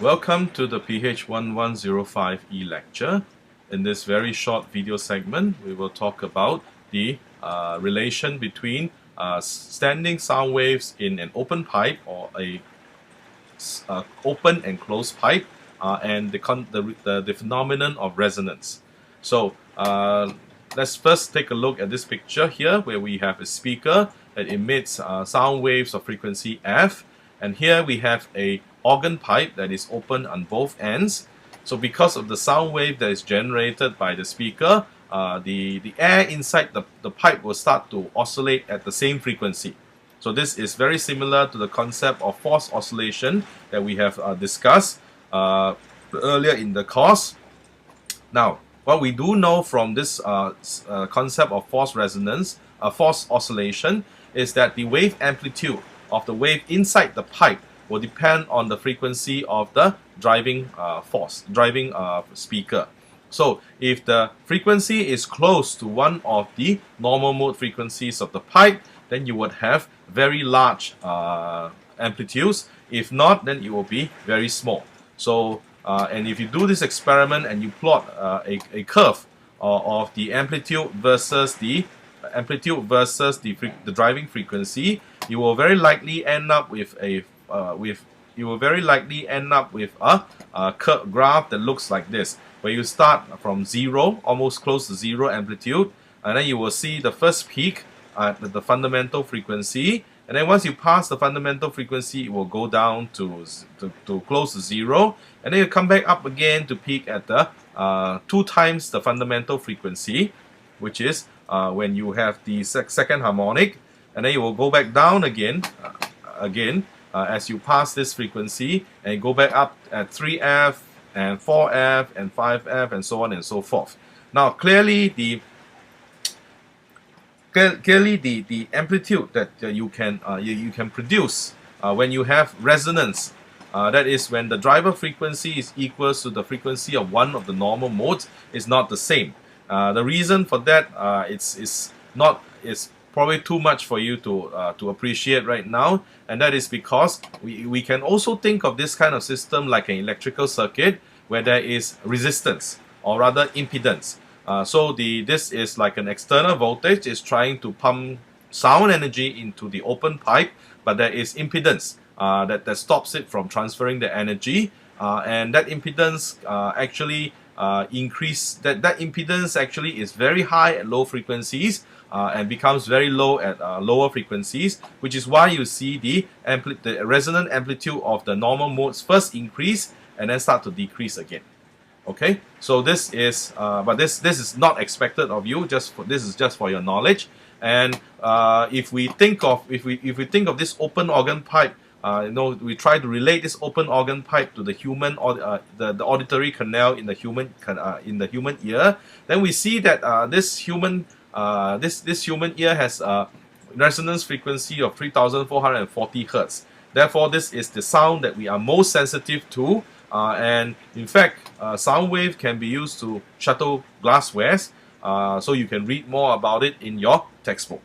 Welcome to the PH1105 lecture. In this very short video segment, we will talk about the relation between standing sound waves in an open pipe or a open and closed pipe and the phenomenon of resonance. So let's first take a look at this picture here where we have a speaker that emits sound waves of frequency F, and here we have a organ pipe that is open on both ends. So because of the sound wave that is generated by the speaker, the air inside the pipe will start to oscillate at the same frequency. So this is very similar to the concept of force oscillation that we have discussed earlier in the course. Now, what we do know from this concept of force oscillation, is that the wave amplitude of the wave inside the pipe will depend on the frequency of the driving speaker. So if the frequency is close to one of the normal mode frequencies of the pipe, then you would have very large amplitudes. If not, then it will be very small. So and if you do this experiment and you plot a curve of the amplitude versus the driving frequency, you will very likely end up with a curve graph that looks like this, where you start from zero, almost close to zero amplitude, and then you will see the first peak at the fundamental frequency, and then once you pass the fundamental frequency, it will go down to close to zero, and then you come back up again to peak at the 2 times the fundamental frequency, which is when you have the second harmonic, and then you will go back down again as you pass this frequency, and go back up at 3F and 4F and 5F and so on and so forth. Now clearly the amplitude that you can produce when you have resonance, that is when the driver frequency is equal to the frequency of one of the normal modes, is not the same. The reason for that is probably too much for you to appreciate right now, and that is because we can also think of this kind of system like an electrical circuit where there is resistance, or rather impedance. So this is like an external voltage is trying to pump sound energy into the open pipe, but there is impedance that stops it from transferring the energy, and that impedance actually impedance actually is very high at low frequencies and becomes very low at lower frequencies, which is why you see the resonant amplitude of the normal modes first increase and then start to decrease again. Okay, so this is but this is not expected of you. This is just for your knowledge. And if we think of this open organ pipe, we try to relate this open organ pipe to the human or the auditory canal in the human ear, then we see that this human ear has a resonance frequency of 3,440 Hertz. Therefore, this is the sound that we are most sensitive to, and in fact, sound wave can be used to shuttle glasswares. So you can read more about it in your textbook.